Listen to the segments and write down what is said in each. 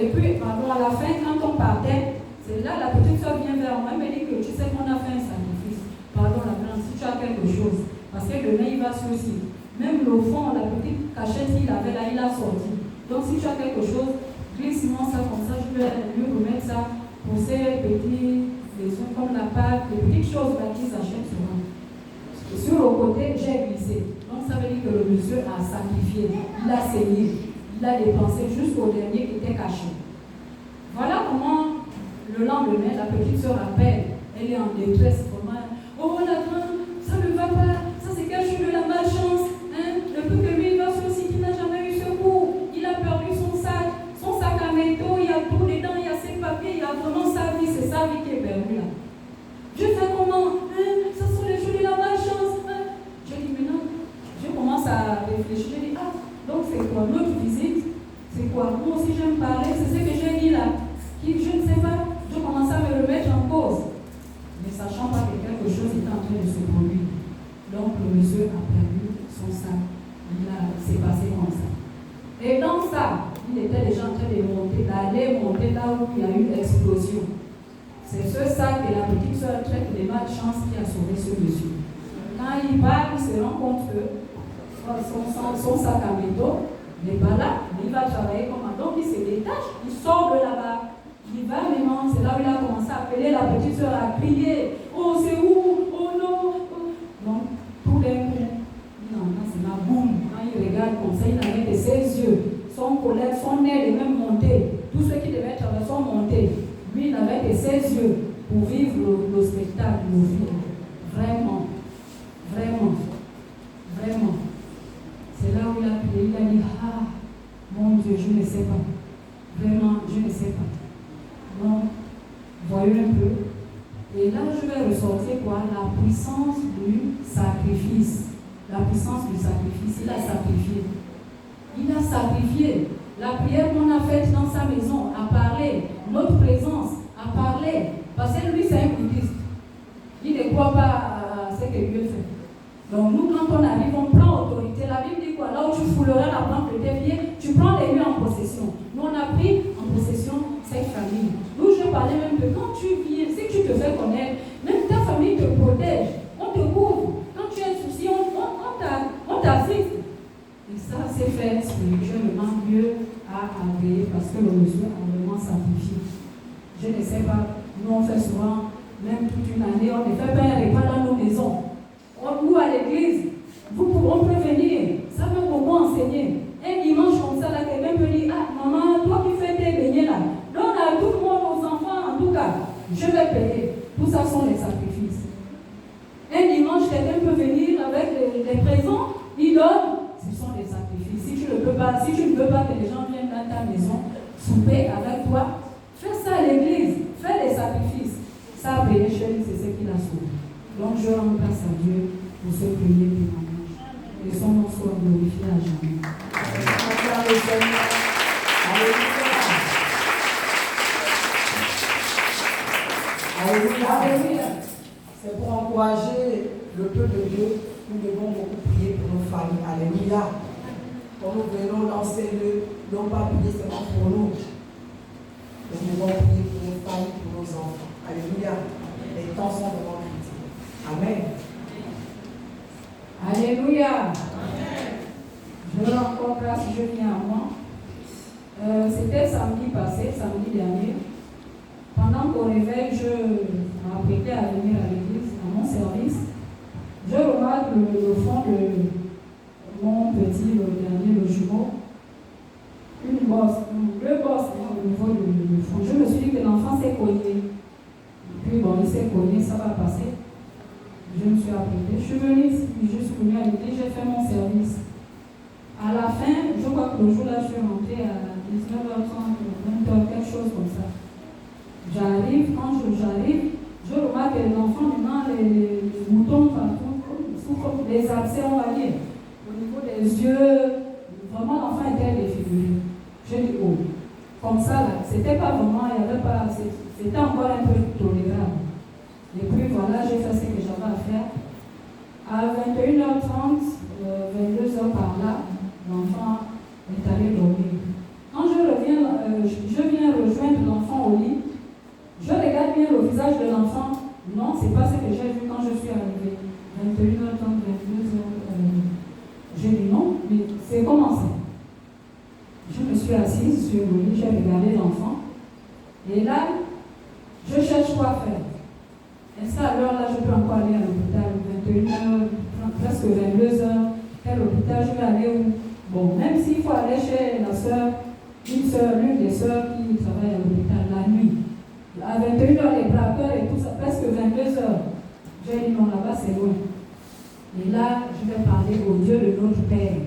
et puis, à la fin, quand on partait, c'est là la petite soeur vient vers moi, elle me dit que tu sais qu'on a fait un sacrifice. Pardon, la grande, si tu as quelque chose. Parce que demain, il va aussi. Même le fond, la petite cachette qu'il avait là, il a sorti. Donc, si tu as quelque chose, glisse-moi ça comme ça, je vais lui remettre ça pour ces petits maisons comme la pâte, les petites choses là qui s'achètent souvent. Et sur le côté, j'ai glissé. Donc, ça veut dire que le monsieur a sacrifié, il a saigné, il a dépensé jusqu'au dernier qui était caché. Voilà comment le lendemain, la petite sœur appelle, elle est en détresse, vraiment. Oh, la grande, ça ne va pas, ça c'est quelque chose de la malchance. Hein? Le peu que lui, il va sur le site, il n'a jamais eu secours. Il a perdu son sac à métaux, il y a tout dedans, il y a ses papiers, il y a vraiment sa vie, c'est sa vie qui est perdue là. Je fais comment? Hein? Ça sont les choses de la malchance. Hein? Je dis maintenant, je commence à réfléchir, je dis, ah, donc c'est quoi notre visite? C'est quoi? Moi aussi j'aime parler, c'est ce que j'ai dit là. Je ne sais pas, je commence à me remettre en cause. Ne sachant pas que quelque chose est en train de se produire. Donc le monsieur a perdu son sac. C'est passé comme ça. Et dans ça, il était déjà en train de monter, d'aller monter là où il y a eu l'explosion. C'est ce sac et la petite soeur traite des malchances qui a sauvé ce monsieur. Quand il part, il se rend compte que son sac à métaux n'est pas là, mais il va travailler comme un. Donc il se détache, il sort de là-bas. Il va maintenant, c'est là où il a commencé à appeler la petite soeur, à crier. Oh, c'est où? Oh non! Donc, tout d'un coup, non, c'est ma boum. Quand il regarde comme ça, il avait que ses yeux, son colère, son nez est même monté. Tous ceux qui devaient travailler sont montés. Lui, il n'avait que ses yeux pour vivre le spectacle, le film. Vraiment, vraiment, vraiment. C'est là où il a prié, il a dit, ah, mon Dieu, je ne sais pas. Vraiment, je ne sais pas. Donc, voyons un peu. Et là, je vais ressortir quoi? La puissance du sacrifice. La puissance du sacrifice. Il a sacrifié. Il a sacrifié. La prière qu'on a faite dans sa maison a parlé. Notre présence a parlé. Parce que lui, c'est un bouddhiste. Il ne croit pas à ce que Dieu fait. Donc, nous, quand on arrive, on prend autorité. La Bible dit quoi? Là où tu fouleras la plante de tes pieds, tu prends les lieux en possession. Nous, on a pris en possession cette famille. Nous, je parlais même que quand tu viens, si tu te fais connaître, même ta famille te protège, on te couvre. Quand tu as un souci, on t'assiste. Et ça, c'est fait spirituellement. Dieu a agréé parce que le monsieur a vraiment sacrifié. Je ne sais pas, nous on fait souvent, même toute une année, on ne fait pas un repas dans nos maisons. Ou à l'église, on peut venir, ça veut beaucoup enseigner. Un dimanche comme ça, là, quelqu'un peut dire, ah maman, toi qui fais tes beignets là, donne à tout le monde, aux enfants, en tout cas, je vais payer. Tout ça sont les sacrifices. Un dimanche, quelqu'un peut venir avec des présents, il donne, ce sont des sacrifices. Si tu ne peux pas que les gens viennent dans ta maison, souper avec toi, fais ça à l'église, fais des sacrifices. Ça a payé chez lui, c'est ce qu'il a sauvé. Donc je rends grâce à Dieu pour ce premier témoignage. Et son nom soit glorifié à jamais. Alléluia. C'est pour encourager le peuple de Dieu. Nous devons beaucoup prier pour nos familles. Alléluia. Quand nous venons dans ces lieux, non pas prier seulement pour nous. Nous devons prier pour nos familles, pour nos enfants. Alléluia. Les temps sont vraiment critiques. Amen. Alléluia. Je rends encore grâce, je viens à moi. C'était samedi passé, samedi dernier. Pendant qu'au réveil, je m'apprêtais à venir à l'église, à mon service. Je remarque le fond de mon petit, le dernier, le jumeau. Une bosse, deux bosses au niveau du fond. Je me suis dit que l'enfant s'est cogné. Puis bon, il s'est cogné, ça va passer. Je me suis apprêtée. Je suis venue ici, je suis venue à l'église, j'ai fait mon service. À la fin, je crois que le jour-là, je suis rentrée à 19h30, 20h, quelque chose comme ça. J'arrive, quand j'arrive, je remarque que l'enfant, maintenant, les boutons partout, les abcès, on va dire. Au niveau des yeux, vraiment, l'enfant était défiguré. Je dis, oh, comme ça, là, c'était pas vraiment, il n'y avait pas, c'était encore un peu tolérable. Et puis voilà, j'ai fait ce que j'avais à faire. À 21h30, 22h par là, l'enfant est allé dormir. Quand je reviens, je viens suis assise sur le lit, j'ai regardé l'enfant. Et là, je cherche quoi faire. Est-ce qu'à l'heure là, je peux encore aller à l'hôpital, 21h, presque 22h, quel hôpital je vais aller où? Bon, même s'il faut aller chez la soeur, l'une des soeurs qui travaille à l'hôpital la nuit. À 21h, les braqueurs et tout ça, presque 22h. J'ai dit non, là-bas c'est loin. Et là, je vais parler au Dieu de notre Père.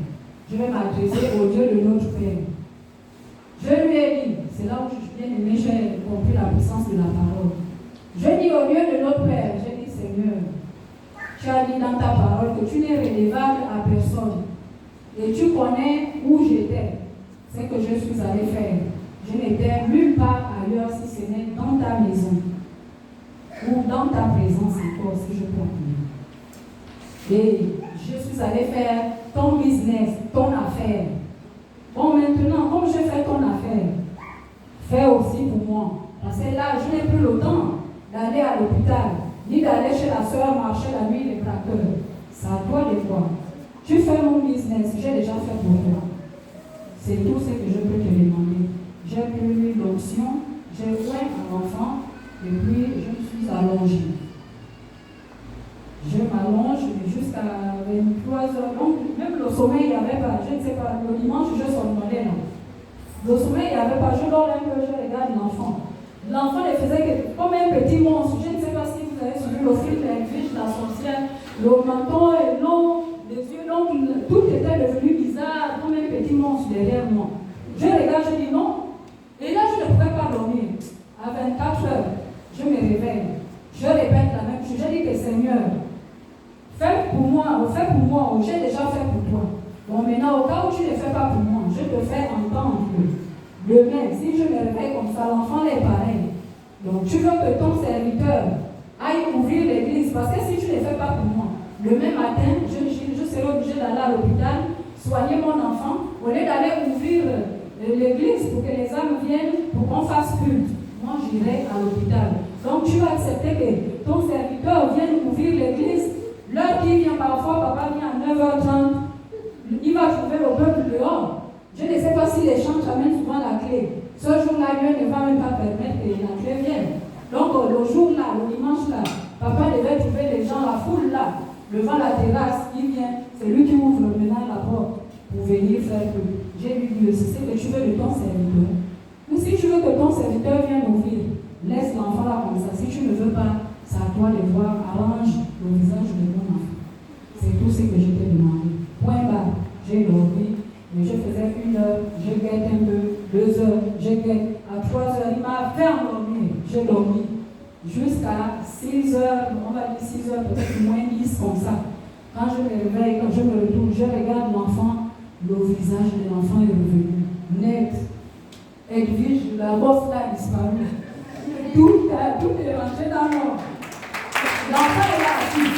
Je vais m'adresser au Dieu de notre Père. Je lui ai dit, c'est là où je suis bien aimé, j'ai compris la puissance de la parole. Je dis au Dieu de notre Père, j'ai dit Seigneur, tu as dit dans ta parole que tu n'es redevable à personne. Et tu connais où j'étais, c'est que je suis allé faire. Je n'étais nulle part ailleurs si ce n'est dans ta maison ou dans ta présence encore, si je peux dire. Et je suis allé faire ton business, ton affaire. Bon, maintenant, comme je fais ton affaire, fais aussi pour moi. Parce que là, je n'ai plus le temps d'aller à l'hôpital, ni d'aller chez la soeur marcher la nuit les braqueurs. C'est à toi de voir. Tu fais mon business, j'ai déjà fait pour toi. C'est tout ce que je peux te demander. J'ai pris l'onction, j'ai oint un enfant, et puis je me suis allongée. Je m'allonge jusqu'à 23h. Donc, même le sommeil, il n'y avait pas. Je ne sais pas, le dimanche, je somnolais là. Le sommeil, il n'y avait pas. Je dors un peu, je regarde l'enfant. L'enfant ne faisait que comme un petit monstre. Je ne sais pas si vous avez suivi le film Edwige, la sorcière. Le menton est long, les yeux longs, tout était devenu bizarre, comme un petit monstre derrière moi. Je regarde, je dis non. Et là, je ne pouvais pas dormir. À 24 heures, je me réveille. Je répète la même chose. Je dis que Seigneur, fais pour moi, j'ai déjà fait pour toi. Bon, maintenant, au cas où tu ne fais pas pour moi, je te fais entendre. Demain, si je me réveille comme ça, l'enfant est pareil. Donc, tu veux que ton serviteur aille ouvrir l'église, parce que si tu ne fais pas pour moi, le même matin, je serai obligé d'aller à l'hôpital, soigner mon enfant, au lieu d'aller ouvrir l'église pour que les âmes viennent, pour qu'on fasse culte. Moi, j'irai à l'hôpital. Donc, tu vas accepter que ton serviteur vienne ouvrir l'église. L'heure qui vient parfois, papa vient à 9h30, il va trouver le peuple dehors. Je ne sais pas si les chambres amènent souvent la clé. Ce jour-là, Dieu ne va même pas permettre que la clé vienne. Donc, le jour-là, le dimanche-là, papa devait trouver les gens, la foule là, devant la terrasse, il vient, c'est lui qui ouvre maintenant la porte pour venir faire que j'ai lu Dieu, c'est ce que tu veux de ton serviteur. Ou si tu veux que ton serviteur vienne ouvrir, laisse l'enfant là comme ça. Si tu ne veux pas, c'est à toi de voir, arrange le visage de mon enfant. C'est tout ce que je t'ai demandé. Point barre, j'ai dormi, mais je faisais 1 heure, je guette un peu, 2 heures, je guette, à 3 heures, il m'a fait endormir, j'ai dormi. Jusqu'à 6 heures, on va dire 6 heures, peut-être moins 10 comme ça. Quand je me réveille, quand je me retourne, je regarde l'enfant, le visage de l'enfant est revenu, net. Edwige, la bosse là a disparu. Tout est rentré dans l'ordre. L'enfant est là assis.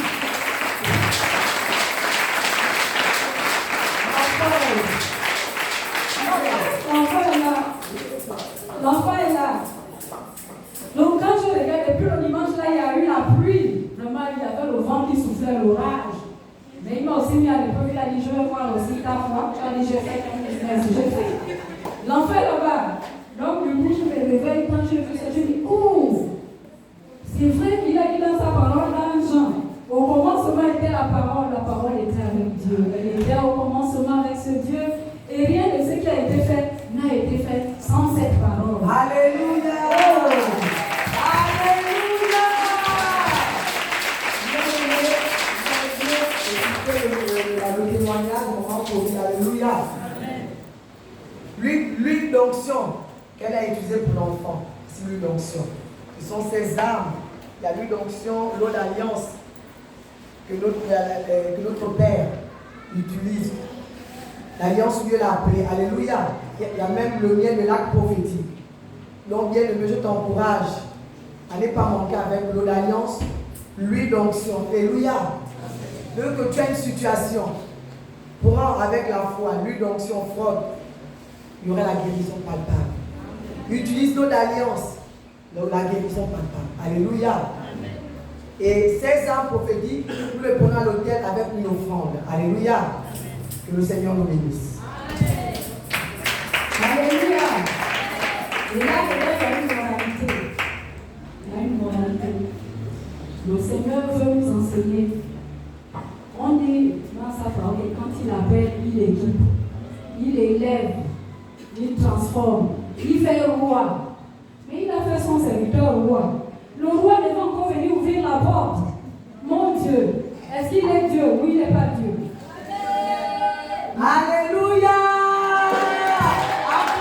L'enfant est là. Donc quand je regarde, depuis le dimanche là, il y a eu la pluie. Vraiment, il y avait le vent qui soufflait, l'orage. Mais il m'a aussi mis à l'épreuve, il a dit, je vais voir aussi ta foi. Tu as dit, j'ai fait ton business, j'ai fait. L'enfant est là-bas. Donc du coup, je me réveille, quand j'ai vu ça, je dis, oh, c'est vrai qu'il a dit dans sa parole, dans Jean, au commencement était la parole était avec Dieu. Elle était au commencement avec ce Dieu, et rien de ce qui a été fait n'a été fait sans cette parole. Alléluia! Oh. Alléluia! Le témoignage, moment pour dire Alléluia. L'huile d'onction qu'elle a utilisée pour l'enfant, c'est l'huile d'onction. Ce sont ses armes. Il y a l'huile d'onction, l'eau d'alliance que notre Père utilise. L'alliance, Dieu l'a appelée. Alléluia. Il y a même le lien de l'acte prophétique. Donc, bien aimé, je t'encourage à ne pas manquer avec l'eau d'alliance, l'huile d'onction. Alléluia. Dès que tu as une situation, prends avec la foi l'huile d'onction frotte, il y aura la guérison palpable. Utilise l'eau d'alliance, la guérison palpable. Alléluia. Et ces armes prophétiques, nous les prenons à l'autel avec une offrande. Alléluia. Que le Seigneur nous bénisse. Alléluia. Et là, il y a une moralité. Il y a une moralité. Le Seigneur veut nous enseigner. On dit dans sa parole que quand il appelle, il équipe, il élève, il transforme, il fait roi. Mais il a fait son serviteur roi.